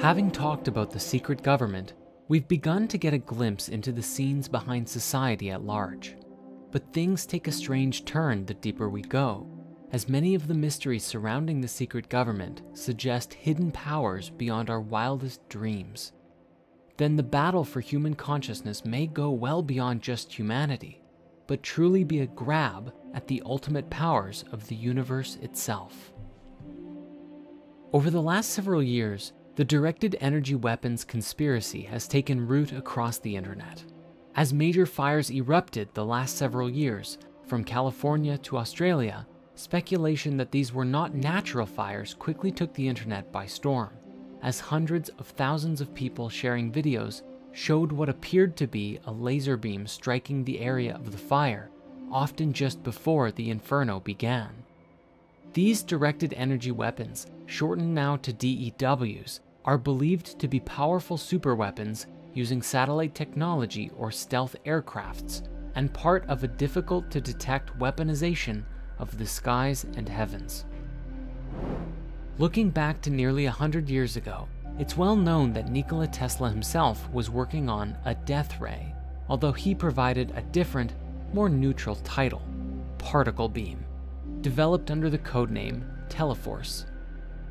Having talked about the secret government, we've begun to get a glimpse into the scenes behind society at large. But things take a strange turn the deeper we go, as many of the mysteries surrounding the secret government suggest hidden powers beyond our wildest dreams. Then the battle for human consciousness may go well beyond just humanity, but truly be a grab at the ultimate powers of the universe itself. Over the last several years, the directed energy weapons conspiracy has taken root across the internet. As major fires erupted the last several years, from California to Australia, speculation that these were not natural fires quickly took the internet by storm, as hundreds of thousands of people sharing videos showed what appeared to be a laser beam striking the area of the fire, often just before the inferno began. These directed energy weapons, shortened now to DEWs, are believed to be powerful superweapons using satellite technology or stealth aircrafts, and part of a difficult to detect weaponization of the skies and heavens. Looking back to nearly 100 years ago, it's well known that Nikola Tesla himself was working on a death ray, although he provided a different, more neutral title, particle beam, developed under the codename Teleforce.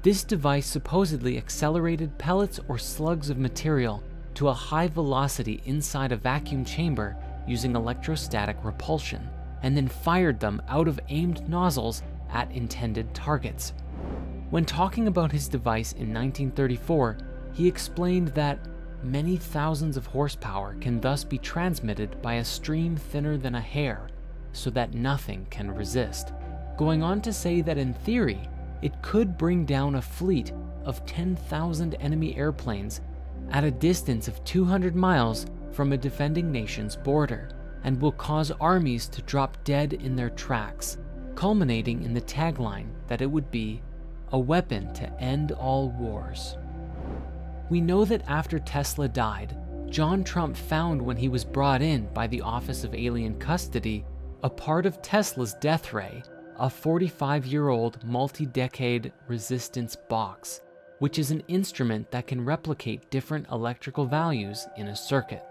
This device supposedly accelerated pellets or slugs of material to a high velocity inside a vacuum chamber using electrostatic repulsion, and then fired them out of aimed nozzles at intended targets. When talking about his device in 1934, he explained that many thousands of horsepower can thus be transmitted by a stream thinner than a hair, so that nothing can resist, going on to say that in theory, it could bring down a fleet of 10,000 enemy airplanes at a distance of 200 miles from a defending nation's border, and will cause armies to drop dead in their tracks, culminating in the tagline that it would be a weapon to end all wars. We know that after Tesla died, John Trump found when he was brought in by the Office of Alien Custody a part of Tesla's death ray, a 45-year-old multi-decade resistance box, which is an instrument that can replicate different electrical values in a circuit.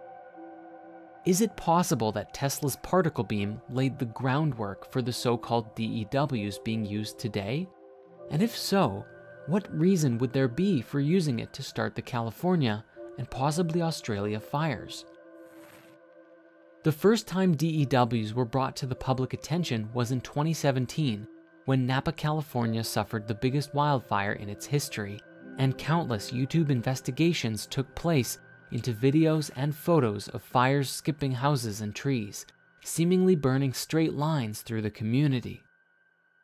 Is it possible that Tesla's particle beam laid the groundwork for the so-called DEWs being used today? And if so, what reason would there be for using it to start the California and possibly Australia fires? The first time DEWs were brought to the public attention was in 2017, when Napa, California suffered the biggest wildfire in its history, and countless YouTube investigations took place into videos and photos of fires skipping houses and trees, seemingly burning straight lines through the community.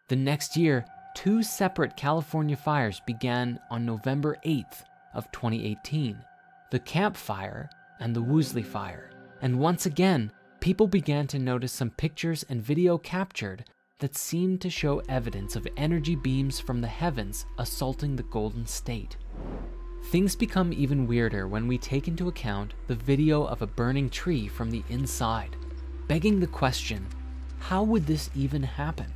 The next year, two separate California fires began on November 8th of 2018, the Camp Fire and the Woolsey Fire, and once again, people began to notice some pictures and video captured that seemed to show evidence of energy beams from the heavens assaulting the Golden State. Things become even weirder when we take into account the video of a burning tree from the inside, begging the question, how would this even happen?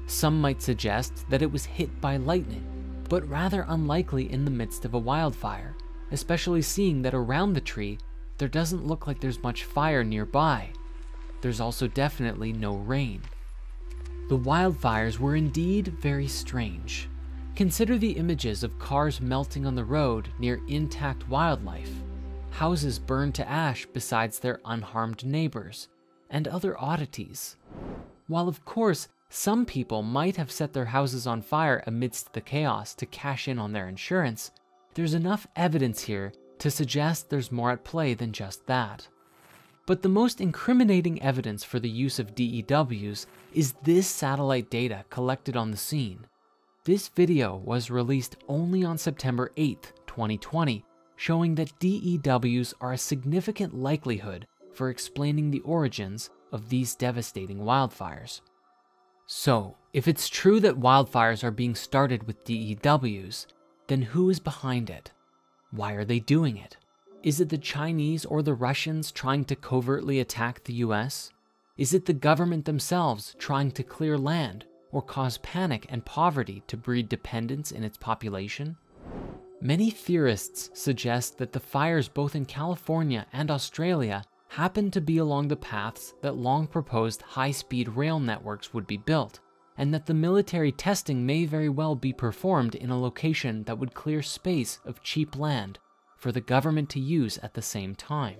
Some might suggest that it was hit by lightning, but rather unlikely in the midst of a wildfire, especially seeing that around the tree, there doesn't look like there's much fire nearby. There's also definitely no rain. The wildfires were indeed very strange. Consider the images of cars melting on the road near intact wildlife, houses burned to ash besides their unharmed neighbors, and other oddities. While of course, some people might have set their houses on fire amidst the chaos to cash in on their insurance, there's enough evidence here to suggest there's more at play than just that. But the most incriminating evidence for the use of DEWs is this satellite data collected on the scene. This video was released only on September 8th, 2020, showing that DEWs are a significant likelihood for explaining the origins of these devastating wildfires. So, if it's true that wildfires are being started with DEWs, then who is behind it? Why are they doing it? Is it the Chinese or the Russians trying to covertly attack the US? Is it the government themselves trying to clear land or cause panic and poverty to breed dependence in its population? Many theorists suggest that the fires both in California and Australia happen to be along the paths that long proposed high-speed rail networks would be built, and that the military testing may very well be performed in a location that would clear space of cheap land for the government to use at the same time.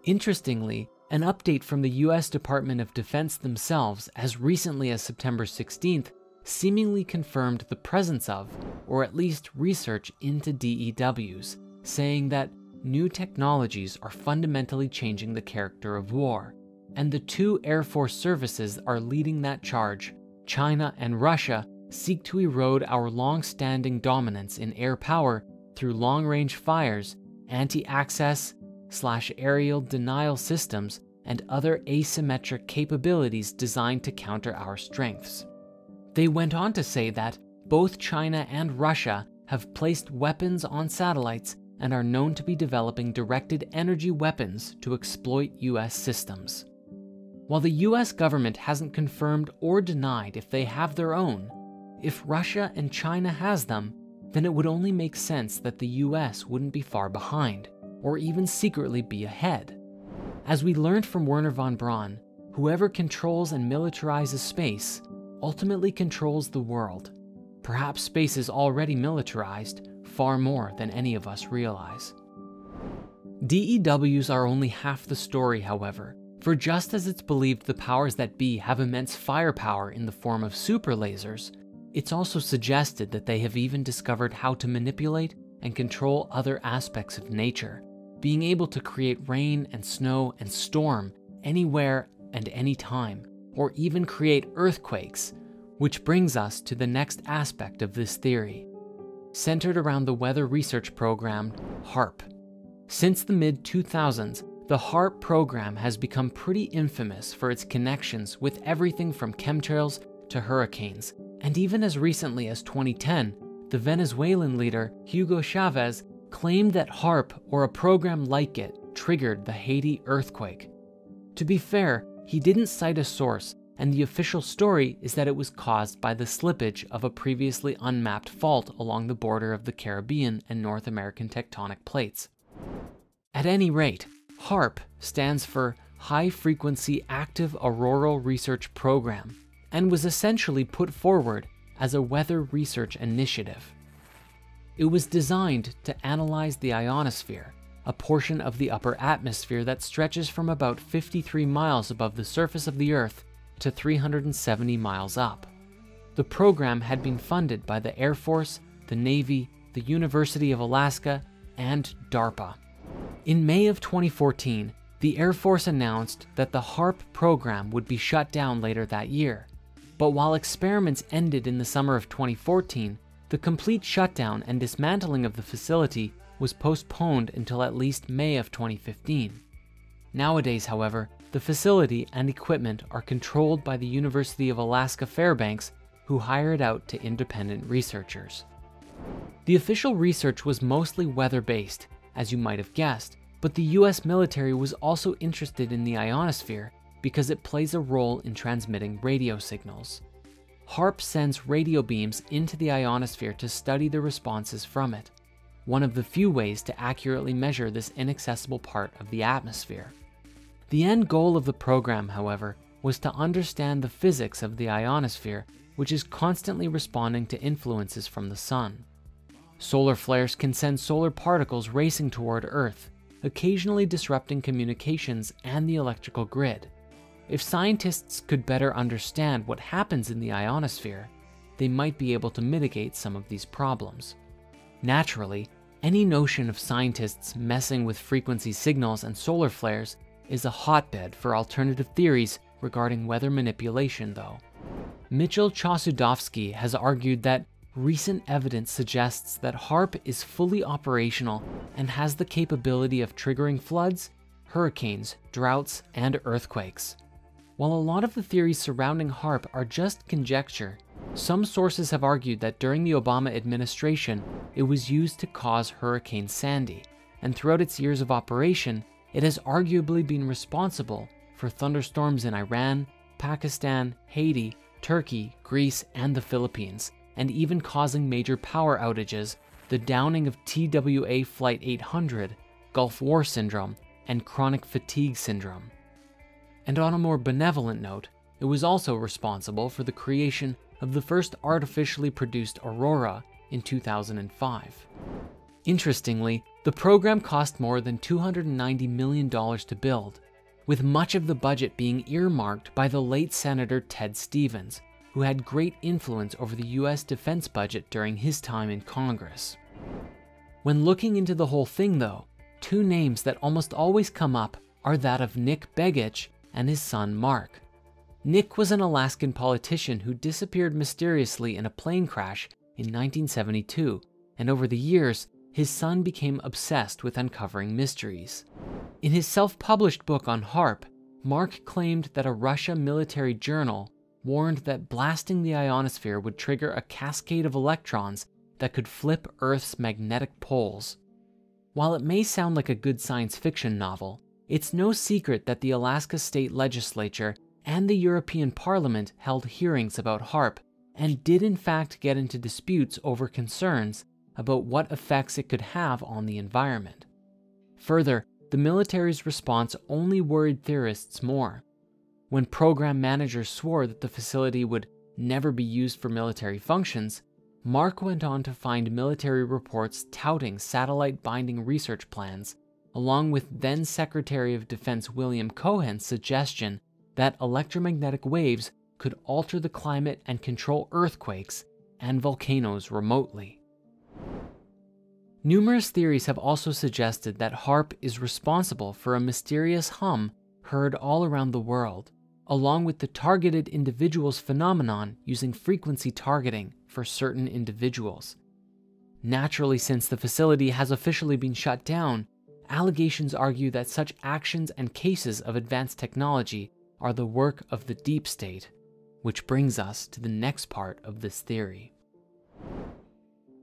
Interestingly, an update from the US Department of Defense themselves as recently as September 16th seemingly confirmed the presence of, or at least research into DEWs, saying that new technologies are fundamentally changing the character of war, and the two Air Force services are leading that charge. China and Russia seek to erode our long-standing dominance in air power through long-range fires, anti-access/aerial denial systems, and other asymmetric capabilities designed to counter our strengths. They went on to say that both China and Russia have placed weapons on satellites and are known to be developing directed energy weapons to exploit US systems. While the US government hasn't confirmed or denied if they have their own, if Russia and China has them, then it would only make sense that the US wouldn't be far behind, or even secretly be ahead. As we learned from Wernher von Braun, whoever controls and militarizes space ultimately controls the world. Perhaps space is already militarized, far more than any of us realize. DEWs are only half the story, however, for just as it's believed the powers that be have immense firepower in the form of super lasers, it's also suggested that they have even discovered how to manipulate and control other aspects of nature, being able to create rain and snow and storm anywhere and anytime, or even create earthquakes, which brings us to the next aspect of this theory, centered around the weather research program HAARP. Since the mid-2000s, the HAARP program has become pretty infamous for its connections with everything from chemtrails to hurricanes, and even as recently as 2010, the Venezuelan leader Hugo Chavez claimed that HAARP, or a program like it, triggered the Haiti earthquake. To be fair, he didn't cite a source, and the official story is that it was caused by the slippage of a previously unmapped fault along the border of the Caribbean and North American tectonic plates. At any rate, HAARP stands for High Frequency Active Auroral Research Program, and was essentially put forward as a weather research initiative. It was designed to analyze the ionosphere, a portion of the upper atmosphere that stretches from about 53 miles above the surface of the Earth to 370 miles up. The program had been funded by the Air Force, the Navy, the University of Alaska, and DARPA. In May of 2014, the Air Force announced that the HAARP program would be shut down later that year. But while experiments ended in the summer of 2014, the complete shutdown and dismantling of the facility was postponed until at least May of 2015. Nowadays, however, the facility and equipment are controlled by the University of Alaska Fairbanks, who hire it out to independent researchers. The official research was mostly weather-based, as you might have guessed, but the US military was also interested in the ionosphere because it plays a role in transmitting radio signals. HAARP sends radio beams into the ionosphere to study the responses from it, one of the few ways to accurately measure this inaccessible part of the atmosphere. The end goal of the program, however, was to understand the physics of the ionosphere, which is constantly responding to influences from the sun. Solar flares can send solar particles racing toward Earth, occasionally disrupting communications and the electrical grid. If scientists could better understand what happens in the ionosphere, they might be able to mitigate some of these problems. Naturally, any notion of scientists messing with frequency signals and solar flares is a hotbed for alternative theories regarding weather manipulation, though. Mitchell Chosudovsky has argued that recent evidence suggests that HAARP is fully operational and has the capability of triggering floods, hurricanes, droughts, and earthquakes. While a lot of the theories surrounding HAARP are just conjecture, some sources have argued that during the Obama administration, it was used to cause Hurricane Sandy, and throughout its years of operation, it has arguably been responsible for thunderstorms in Iran, Pakistan, Haiti, Turkey, Greece, and the Philippines, and even causing major power outages the downing of TWA Flight 800, Gulf War Syndrome, and chronic fatigue syndrome. And on a more benevolent note, it was also responsible for the creation of the first artificially produced aurora in 2005. Interestingly, the program cost more than $290 million to build, with much of the budget being earmarked by the late Senator Ted Stevens, who had great influence over the US defense budget during his time in Congress. When looking into the whole thing though, two names that almost always come up are that of Nick Begich and his son Mark. Nick was an Alaskan politician who disappeared mysteriously in a plane crash in 1972, and over the years, his son became obsessed with uncovering mysteries. In his self-published book on HAARP, Mark claimed that a Russia military journal warned that blasting the ionosphere would trigger a cascade of electrons that could flip Earth's magnetic poles. While it may sound like a good science fiction novel, it's no secret that the Alaska State Legislature and the European Parliament held hearings about HAARP and did in fact get into disputes over concerns about what effects it could have on the environment. Further, the military's response only worried theorists more. When program managers swore that the facility would never be used for military functions, Mark went on to find military reports touting satellite binding research plans, along with then Secretary of Defense William Cohen's suggestion that electromagnetic waves could alter the climate and control earthquakes and volcanoes remotely. Numerous theories have also suggested that HAARP is responsible for a mysterious hum heard all around the world, along with the targeted individuals phenomenon using frequency targeting for certain individuals. Naturally, since the facility has officially been shut down, allegations argue that such actions and cases of advanced technology are the work of the deep state, which brings us to the next part of this theory.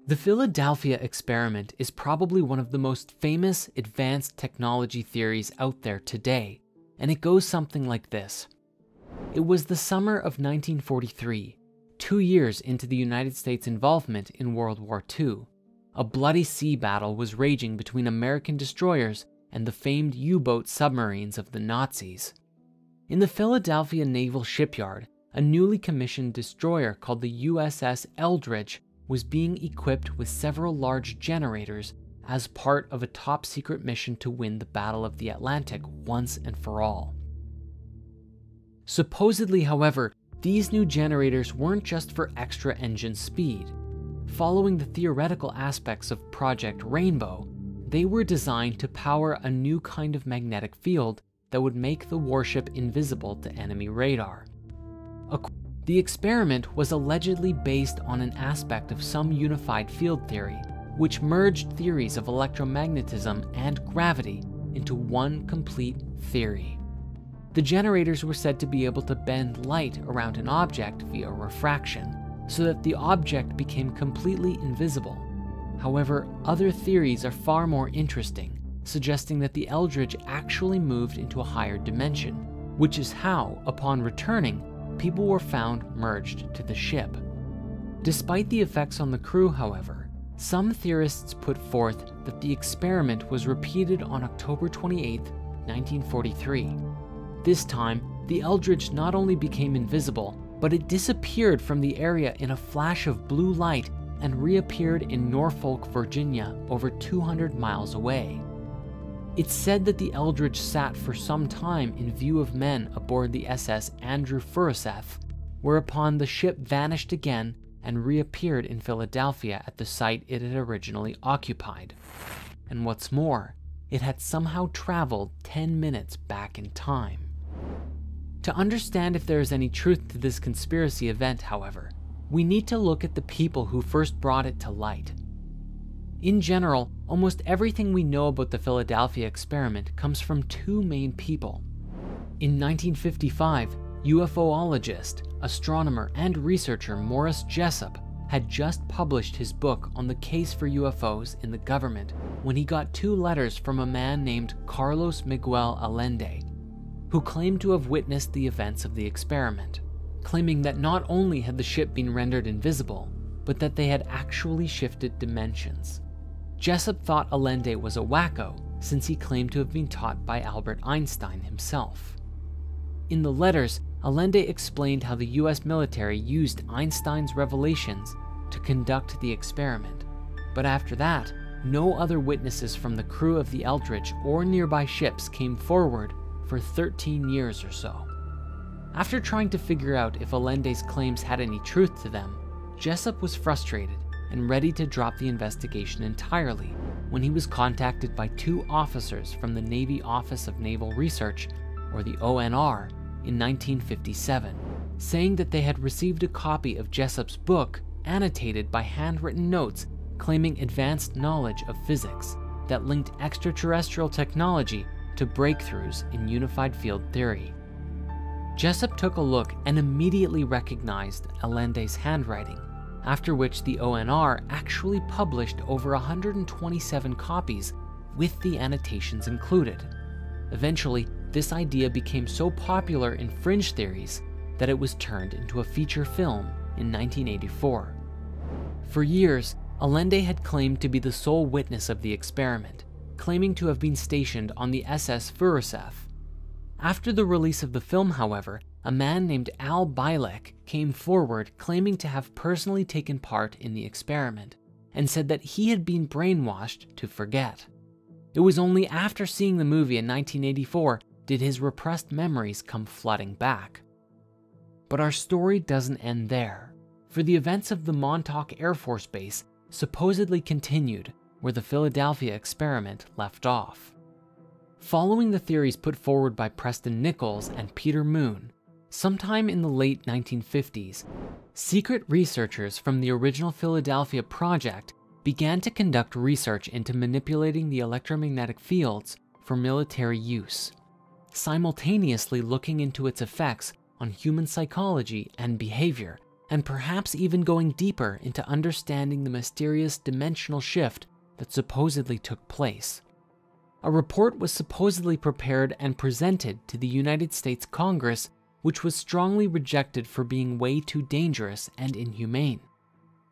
The Philadelphia experiment is probably one of the most famous advanced technology theories out there today, and it goes something like this. It was the summer of 1943, 2 years into the United States' involvement in World War II. A bloody sea battle was raging between American destroyers and the famed U-boat submarines of the Nazis. In the Philadelphia Naval Shipyard, a newly commissioned destroyer called the USS Eldridge was being equipped with several large generators as part of a top-secret mission to win the Battle of the Atlantic once and for all. Supposedly, however, these new generators weren't just for extra engine speed. Following the theoretical aspects of Project Rainbow, they were designed to power a new kind of magnetic field that would make the warship invisible to enemy radar. The experiment was allegedly based on an aspect of some unified field theory, which merged theories of electromagnetism and gravity into one complete theory. The generators were said to be able to bend light around an object via refraction, so that the object became completely invisible. However, other theories are far more interesting, suggesting that the Eldridge actually moved into a higher dimension, which is how, upon returning, people were found merged to the ship. Despite the effects on the crew, however, some theorists put forth that the experiment was repeated on October 28, 1943. This time, the Eldridge not only became invisible, but it disappeared from the area in a flash of blue light and reappeared in Norfolk, Virginia, over 200 miles away. It's said that the Eldridge sat for some time in view of men aboard the SS Andrew Furuseth, whereupon the ship vanished again and reappeared in Philadelphia at the site it had originally occupied. And what's more, it had somehow traveled 10 minutes back in time. To understand if there is any truth to this conspiracy event, however, we need to look at the people who first brought it to light. In general, almost everything we know about the Philadelphia experiment comes from two main people. In 1955, UFOologist, astronomer, and researcher Morris Jessup had just published his book on the case for UFOs in the government when he got 2 letters from a man named Carlos Miguel Allende, who claimed to have witnessed the events of the experiment, claiming that not only had the ship been rendered invisible, but that they had actually shifted dimensions. Jessup thought Allende was a wacko since he claimed to have been taught by Albert Einstein himself. In the letters, Allende explained how the US military used Einstein's revelations to conduct the experiment, but after that, no other witnesses from the crew of the Eldridge or nearby ships came forward for 13 years or so. After trying to figure out if Allende's claims had any truth to them, Jessup was frustrated and ready to drop the investigation entirely when he was contacted by 2 officers from the Navy Office of Naval Research, or the ONR, in 1957, saying that they had received a copy of Jessup's book annotated by handwritten notes claiming advanced knowledge of physics that linked extraterrestrial technology to breakthroughs in unified field theory. Jessup took a look and immediately recognized Allende's handwriting, after which the ONR actually published over 127 copies with the annotations included. Eventually, this idea became so popular in fringe theories that it was turned into a feature film in 1984. For years, Allende had claimed to be the sole witness of the experiment, claiming to have been stationed on the SS Furusev. After the release of the film, however, a man named Al Bielek came forward claiming to have personally taken part in the experiment, and said that he had been brainwashed to forget. It was only after seeing the movie in 1984 did his repressed memories come flooding back. But our story doesn't end there, for the events of the Montauk Air Force Base supposedly continued where the Philadelphia experiment left off. Following the theories put forward by Preston Nichols and Peter Moon, sometime in the late 1950s, secret researchers from the original Philadelphia project began to conduct research into manipulating the electromagnetic fields for military use, simultaneously looking into its effects on human psychology and behavior, and perhaps even going deeper into understanding the mysterious dimensional shift that supposedly took place. A report was supposedly prepared and presented to the United States Congress, which was strongly rejected for being way too dangerous and inhumane.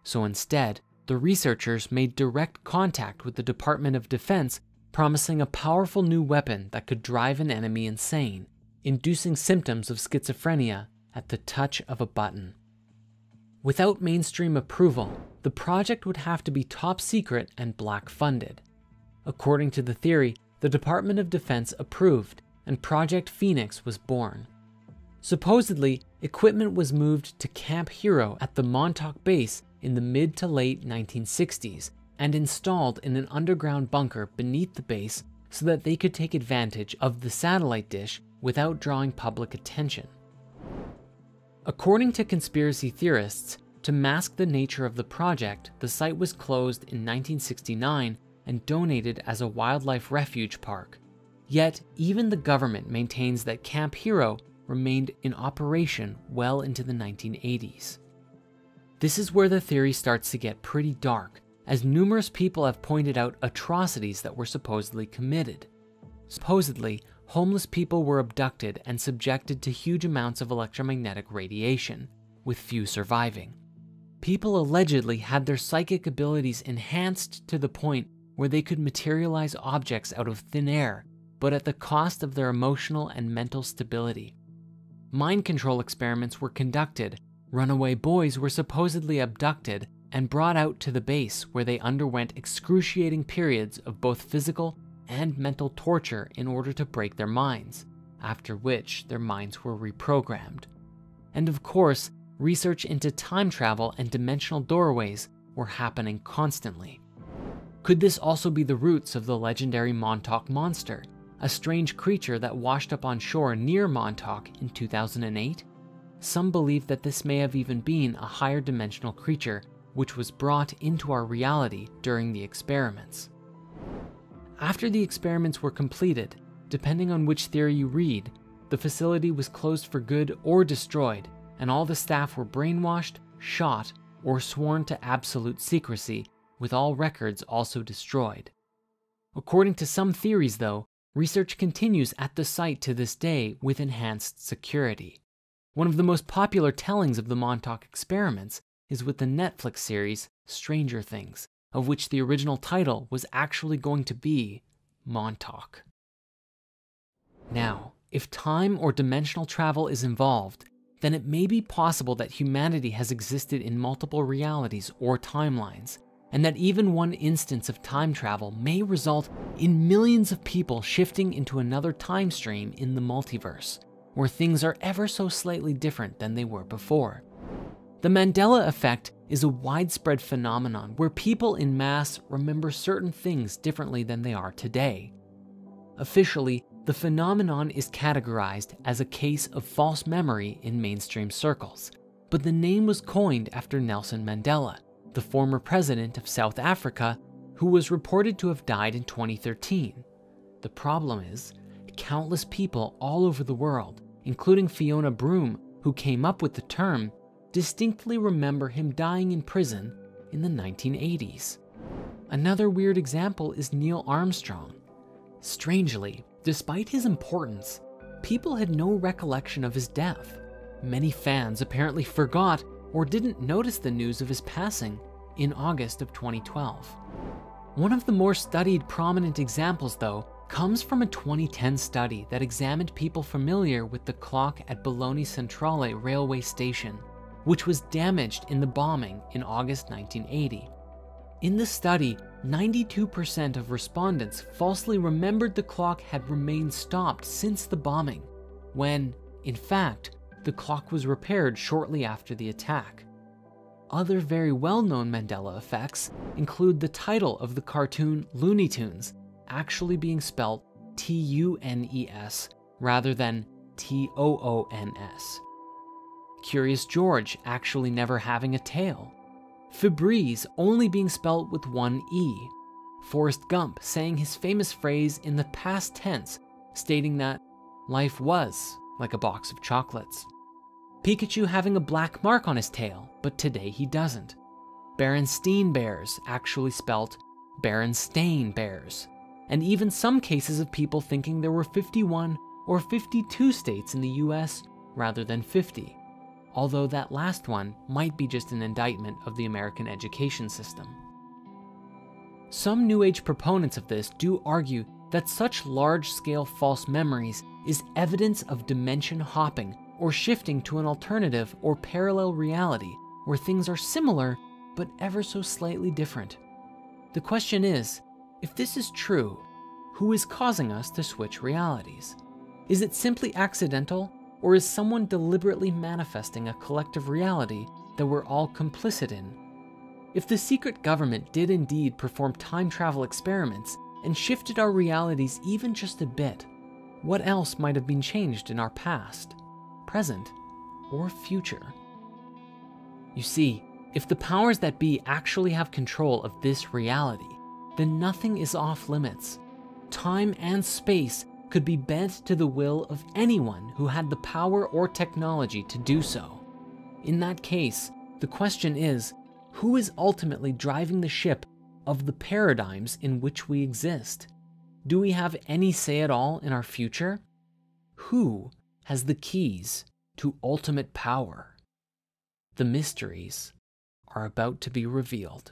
So instead, the researchers made direct contact with the Department of Defense, promising a powerful new weapon that could drive an enemy insane, inducing symptoms of schizophrenia at the touch of a button. Without mainstream approval, the project would have to be top secret and black funded. According to the theory, the Department of Defense approved, and Project Phoenix was born. Supposedly, equipment was moved to Camp Hero at the Montauk base in the mid to late 1960s and installed in an underground bunker beneath the base so that they could take advantage of the satellite dish without drawing public attention. According to conspiracy theorists, to mask the nature of the project, the site was closed in 1969 and donated as a wildlife refuge park. Yet, even the government maintains that Camp Hero remained in operation well into the 1980s. This is where the theory starts to get pretty dark, as numerous people have pointed out atrocities that were supposedly committed. Supposedly, homeless people were abducted and subjected to huge amounts of electromagnetic radiation, with few surviving. People allegedly had their psychic abilities enhanced to the point where they could materialize objects out of thin air, but at the cost of their emotional and mental stability. Mind control experiments were conducted, runaway boys were supposedly abducted and brought out to the base where they underwent excruciating periods of both physical and mental torture in order to break their minds, after which their minds were reprogrammed. And of course, research into time travel and dimensional doorways were happening constantly. Could this also be the roots of the legendary Montauk Monster, a strange creature that washed up on shore near Montauk in 2008? Some believe that this may have even been a higher dimensional creature which was brought into our reality during the experiments. After the experiments were completed, depending on which theory you read, the facility was closed for good or destroyed, and all the staff were brainwashed, shot, or sworn to absolute secrecy, with all records also destroyed. According to some theories, though, research continues at the site to this day with enhanced security. One of the most popular tellings of the Montauk experiments is with the Netflix series Stranger Things, of which the original title was actually going to be Montauk. Now, if time or dimensional travel is involved, then it may be possible that humanity has existed in multiple realities or timelines, and that even one instance of time travel may result in millions of people shifting into another time stream in the multiverse, where things are ever so slightly different than they were before. The Mandela effect is a widespread phenomenon where people in mass remember certain things differently than they are today. Officially, the phenomenon is categorized as a case of false memory in mainstream circles, but the name was coined after Nelson Mandela, the former president of South Africa, who was reported to have died in 2013. The problem is, countless people all over the world, including Fiona Broome, who came up with the term, distinctly remember him dying in prison in the 1980s. Another weird example is Neil Armstrong. Strangely, despite his importance, people had no recollection of his death. Many fans apparently forgot or didn't notice the news of his passing in August of 2012. One of the more studied prominent examples, though, comes from a 2010 study that examined people familiar with the clock at Bologna Centrale railway station, which was damaged in the bombing in August 1980. In the study, 92% of respondents falsely remembered the clock had remained stopped since the bombing, when, in fact, the clock was repaired shortly after the attack. Other very well-known Mandela effects include the title of the cartoon Looney Tunes actually being spelled Tunes rather than Toons. Curious George actually never having a tail. Febreze only being spelled with one E. Forrest Gump saying his famous phrase in the past tense, stating that life was like a box of chocolates. Pikachu having a black mark on his tail, but today he doesn't. Berenstain Bears actually spelt Berenstain Bears. And even some cases of people thinking there were 51 or 52 states in the US rather than 50. Although that last one might be just an indictment of the American education system. Some New Age proponents of this do argue that such large-scale false memories is evidence of dimension hopping or shifting to an alternative or parallel reality where things are similar but ever so slightly different. The question is, if this is true, who is causing us to switch realities? Is it simply accidental? Or is someone deliberately manifesting a collective reality that we're all complicit in? If the secret government did indeed perform time travel experiments and shifted our realities even just a bit, what else might have been changed in our past, present, or future? You see, if the powers that be actually have control of this reality, then nothing is off limits. Time and space could be bent to the will of anyone who had the power or technology to do so. In that case, the question is, who is ultimately driving the ship of the paradigms in which we exist? Do we have any say at all in our future? Who has the keys to ultimate power? The mysteries are about to be revealed.